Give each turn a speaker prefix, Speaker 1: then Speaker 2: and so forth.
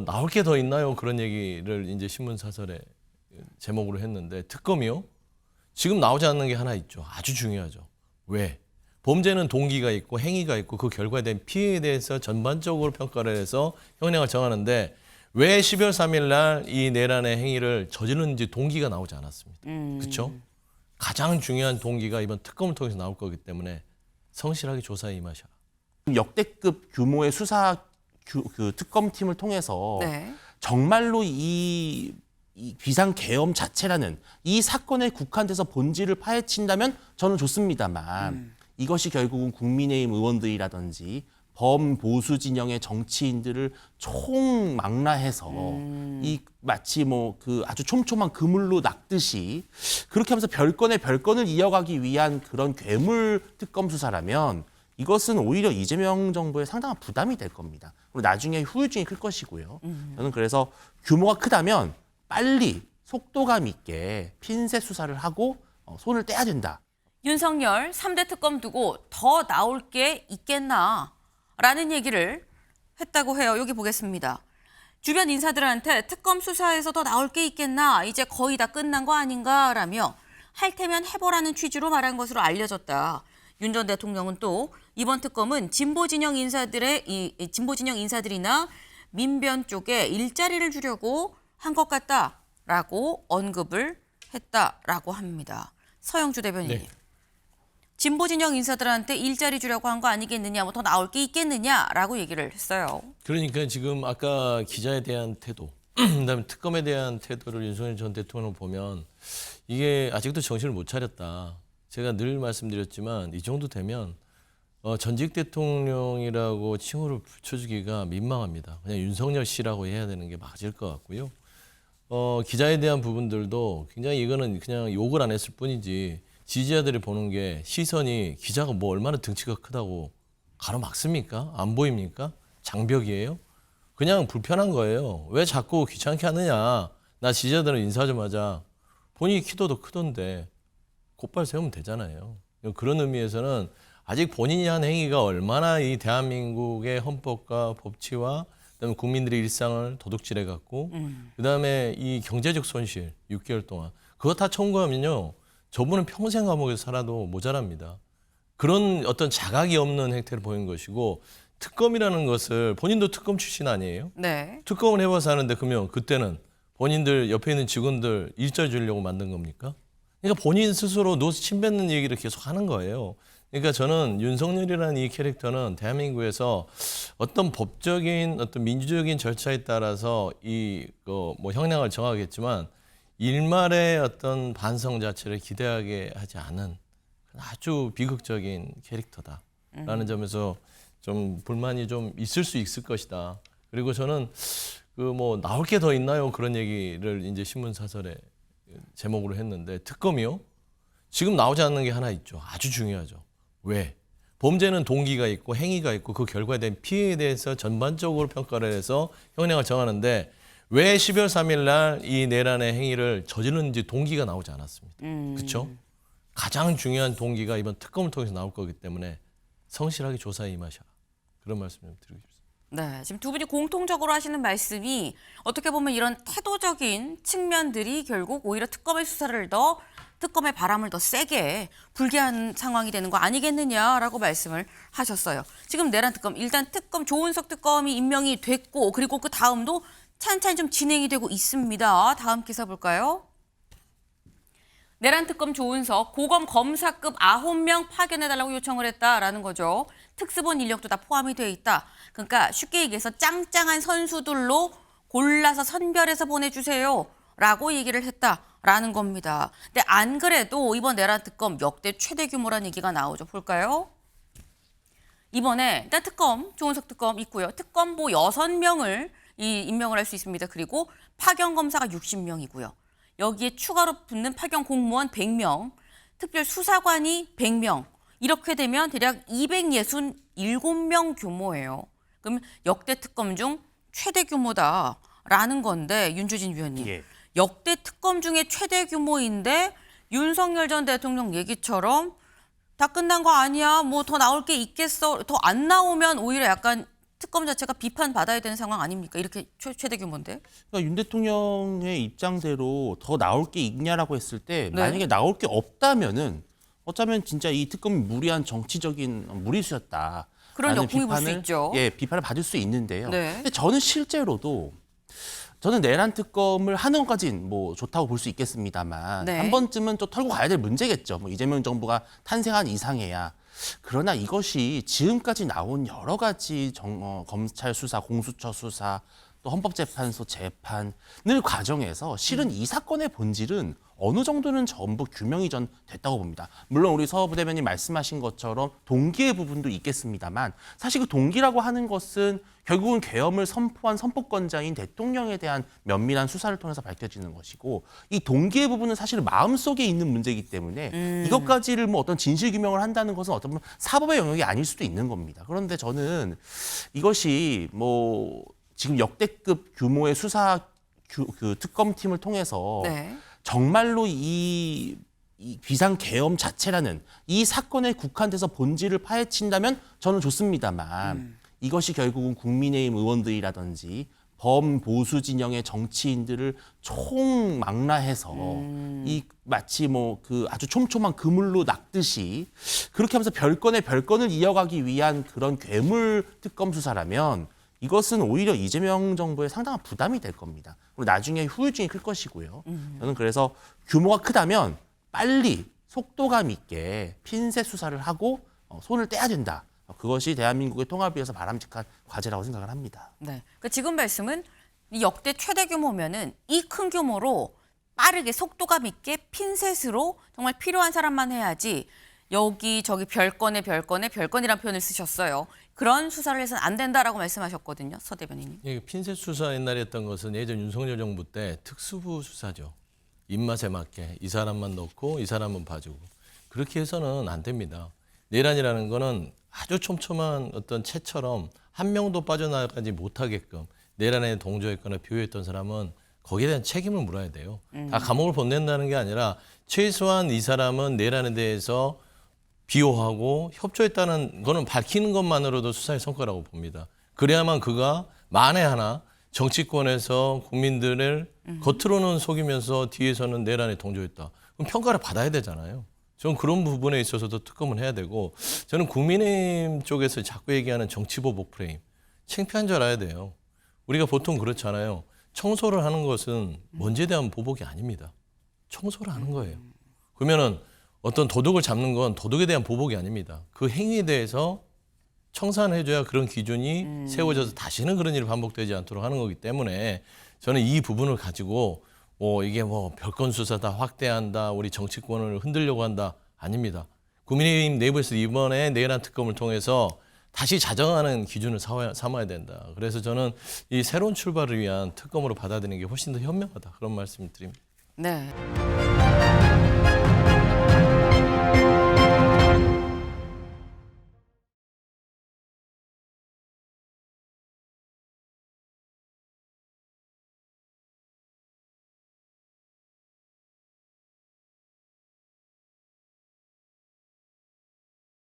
Speaker 1: 나올 게 더 있나요? 그런 얘기를 이제 신문 사설에 제목으로 했는데 특검이요? 지금 나오지 않는 게 하나 있죠. 아주 중요하죠. 왜? 범죄는 동기가 있고 행위가 있고 그 결과에 대한 피해에 대해서 전반적으로 평가를 해서 형량을 정하는데 왜 12월 3일 날 이 내란의 행위를 저지르는지 동기가 나오지 않았습니다. 그렇죠? 가장 중요한 동기가 이번 특검을 통해서 나올 거기 때문에 성실하게 조사에 임하셔라.
Speaker 2: 역대급 규모의 수사 그 특검팀을 통해서
Speaker 3: 네.
Speaker 2: 정말로 이 비상계엄 자체라는 이 사건에 국한돼서 본질을 파헤친다면 저는 좋습니다만 이것이 결국은 국민의힘 의원들이라든지 범보수 진영의 정치인들을 총망라해서 이 마치 뭐 그 아주 촘촘한 그물로 낚듯이 그렇게 하면서 별건의 별건을 이어가기 위한 그런 괴물 특검 수사라면 이것은 오히려 이재명 정부에 상당한 부담이 될 겁니다. 그리고 나중에 후유증이 클 것이고요. 저는 그래서 규모가 크다면 빨리 속도감 있게 핀셋 수사를 하고 손을 떼야 된다.
Speaker 3: 윤석열 3대 특검 두고 더 나올 게 있겠나 라는 얘기를 했다고 해요. 여기 보겠습니다. 주변 인사들한테 특검 수사에서 더 나올 게 있겠나, 이제 거의 다 끝난 거 아닌가라며 할 테면 해보라는 취지로 말한 것으로 알려졌다. 윤 전 대통령은 또 이번 특검은 진보 진영 인사들이나 민변 쪽에 일자리를 주려고 한 것 같다라고 언급을 했다라고 합니다. 서영주 대변인님.
Speaker 1: 네.
Speaker 3: 진보 진영 인사들한테 일자리 주려고 한 거 아니겠느냐, 뭐 더 나올 게 있겠느냐라고 얘기를 했어요.
Speaker 1: 그러니까 지금 아까 기자에 대한 태도, 그다음에 특검에 대한 태도를 윤석열 전 대통령 보면 이게 아직도 정신을 못 차렸다. 제가 늘 말씀드렸지만 이 정도 되면 전직 대통령이라고 칭호를 붙여주기가 민망합니다. 그냥 윤석열 씨라고 해야 되는 게 맞을 것 같고요. 기자에 대한 부분들도 굉장히 이거는 그냥 욕을 안 했을 뿐이지 지지자들이 보는 게 시선이 기자가 뭐 얼마나 등치가 크다고 가로막습니까? 안 보입니까? 장벽이에요? 그냥 불편한 거예요. 왜 자꾸 귀찮게 하느냐. 나 지지자들은 인사 좀 하자. 본인이 키도 더 크던데 곧발 세우면 되잖아요. 그런 의미에서는 아직 본인이 한 행위가 얼마나 이 대한민국의 헌법과 법치와 그다음에 국민들의 일상을 도둑질해갖고 그다음에 이 경제적 손실 6개월 동안 그거 다 청구하면요. 저분은 평생 감옥에서 살아도 모자랍니다. 그런 어떤 자각이 없는 행태를 보인 것이고 특검이라는 것을 본인도 특검 출신 아니에요?
Speaker 3: 네.
Speaker 1: 특검을 해봐서 하는데 그러면 그때는 본인들 옆에 있는 직원들 일자리 주려고 만든 겁니까? 그러니까 본인 스스로 노스 침뱉는 얘기를 계속 하는 거예요. 그러니까 저는 윤석열이라는 이 캐릭터는 대한민국에서 어떤 법적인 어떤 민주적인 절차에 따라서 뭐 형량을 정하겠지만 일말의 어떤 반성 자체를 기대하게 하지 않은 아주 비극적인 캐릭터다라는 점에서 좀 불만이 좀 있을 수 있을 것이다. 그리고 저는 그 뭐 나올 게 더 있나요? 그런 얘기를 이제 신문 사설에 제목으로 했는데 특검이요? 지금 나오지 않는 게 하나 있죠. 아주 중요하죠. 왜? 범죄는 동기가 있고 행위가 있고 그 결과에 대한 피해에 대해서 전반적으로 평가를 해서 형량을 정하는데 왜 12월 3일 날 이 내란의 행위를 저지르는지 동기가 나오지 않았습니다. 그렇죠? 가장 중요한 동기가 이번 특검을 통해서 나올 거기 때문에 성실하게 조사에 임하셔라. 그런 말씀 좀 드리고 싶습니다.
Speaker 3: 네, 지금 두 분이 공통적으로 하시는 말씀이 어떻게 보면 이런 태도적인 측면들이 결국 오히려 특검의 바람을 더 세게 불게 한 상황이 되는 거 아니겠느냐라고 말씀을 하셨어요. 지금 내란 특검, 일단 특검 조은석 특검이 임명이 됐고 그리고 그 다음도 찬찬히 좀 진행이 되고 있습니다. 다음 기사 볼까요? 내란 특검 조은석 고검 검사급 9명 파견해달라고 요청을 했다라는 거죠. 특수본 인력도 다 포함이 되어 있다. 그러니까 쉽게 얘기해서 짱짱한 선수들로 골라서 선별해서 보내주세요. 라고 얘기를 했다라는 겁니다. 근데 안 그래도 이번 내란 특검 역대 최대 규모라는 얘기가 나오죠. 볼까요? 이번에 일단 특검, 조은석 특검 있고요. 특검보 6명을 임명을 할 수 있습니다. 그리고 파견 검사가 60명이고요. 여기에 추가로 붙는 파견 공무원 100명, 특별 수사관이 100명. 이렇게 되면 대략 267명 규모예요. 그럼 역대 특검 중 최대 규모다라는 건데 윤주진 위원님.
Speaker 2: 예.
Speaker 3: 역대 특검 중에 최대 규모인데 윤석열 전 대통령 얘기처럼 다 끝난 거 아니야. 뭐 더 나올 게 있겠어. 더 안 나오면 오히려 약간 특검 자체가 비판받아야 되는 상황 아닙니까? 이렇게 최대 규모인데.
Speaker 2: 그러니까 윤 대통령의 입장대로 더 나올 게 있냐라고 했을 때
Speaker 3: 네.
Speaker 2: 만약에 나올 게 없다면은 어쩌면 진짜 이 특검이 무리한 정치적인 무리수였다.
Speaker 3: 그런 역풍이 불 수 있죠.
Speaker 2: 예, 비판을 받을 수 있는데요.
Speaker 3: 네.
Speaker 2: 근데 저는 실제로도 저는 내란 특검을 하는 것까지는 뭐 좋다고 볼 수 있겠습니다만
Speaker 3: 네.
Speaker 2: 한 번쯤은 또 털고 가야 될 문제겠죠. 뭐 이재명 정부가 탄생한 이상해야. 그러나 이것이 지금까지 나온 여러 가지 검찰 수사, 공수처 수사, 또 헌법재판소 재판을 과정에서 실은 이 사건의 본질은 어느 정도는 전부 규명이 전 됐다고 봅니다. 물론 우리 서 부대변인 말씀하신 것처럼 동기의 부분도 있겠습니다만 사실 그 동기라고 하는 것은 결국은 계엄을 선포한 선포권자인 대통령에 대한 면밀한 수사를 통해서 밝혀지는 것이고 이 동기의 부분은 사실 마음속에 있는 문제이기 때문에 이것까지를 뭐 어떤 진실 규명을 한다는 것은 어떤 보면 사법의 영역이 아닐 수도 있는 겁니다. 그런데 저는 이것이 뭐 지금 역대급 규모의 수사 그 특검팀을 통해서
Speaker 3: 네.
Speaker 2: 정말로 이 비상 계엄 자체라는 이 사건에 국한돼서 본질을 파헤친다면 저는 좋습니다만 이것이 결국은 국민의힘 의원들이라든지 범보수 진영의 정치인들을 총망라해서 이 마치 뭐 그 아주 촘촘한 그물로 낚듯이 그렇게 하면서 별건을 이어가기 위한 그런 괴물 특검 수사라면 이것은 오히려 이재명 정부에 상당한 부담이 될 겁니다. 그리고 나중에 후유증이 클 것이고요. 저는 그래서 규모가 크다면 빨리 속도감 있게 핀셋 수사를 하고 손을 떼야 된다. 그것이 대한민국의 통합을 위해서 바람직한 과제라고 생각을 합니다.
Speaker 3: 네. 그러니까 지금 말씀은 이 역대 최대 규모면은 이 큰 규모로 빠르게 속도감 있게 핀셋으로 정말 필요한 사람만 해야지 여기저기 별건이라는 표현을 쓰셨어요. 그런 수사를 해서는 안 된다라고 말씀하셨거든요. 서 대변인님.
Speaker 1: 예, 핀셋 수사 옛날에 했던 것은 예전 윤석열 정부 때 특수부 수사죠. 입맛에 맞게 이 사람만 넣고 이 사람만 봐주고 그렇게 해서는 안 됩니다. 내란이라는 거는 아주 촘촘한 어떤 채처럼 한 명도 빠져나가지 못하게끔 내란에 동조했거나 비호했던 사람은 거기에 대한 책임을 물어야 돼요. 다 감옥을 보낸다는 게 아니라 최소한 이 사람은 내란에 대해서 비호하고 협조했다는 거는 밝히는 것만으로도 수사의 성과라고 봅니다. 그래야만 그가 만에 하나 정치권에서 국민들을 겉으로는 속이면서 뒤에서는 내란에 동조했다. 그럼 평가를 받아야 되잖아요. 저는 그런 부분에 있어서도 특검을 해야 되고 저는 국민의힘 쪽에서 자꾸 얘기하는 정치보복 프레임 창피한 줄 알아야 돼요. 우리가 보통 그렇잖아요. 청소를 하는 것은 먼지에 대한 보복이 아닙니다. 청소를 하는 거예요. 그러면은 어떤 도둑을 잡는 건 도둑에 대한 보복이 아닙니다. 그 행위에 대해서 청산해줘야 그런 기준이 세워져서 다시는 그런 일이 반복되지 않도록 하는 거기 때문에 저는 이 부분을 가지고 이게 뭐 별건 수사다 확대한다 우리 정치권을 흔들려고 한다 아닙니다. 국민의힘 내부에서 이번에 내란 특검을 통해서 다시 자정하는 기준을 삼아야 된다. 그래서 저는 이 새로운 출발을 위한 특검으로 받아들이는 게 훨씬 더 현명하다 그런 말씀을 드립니다.
Speaker 3: 네.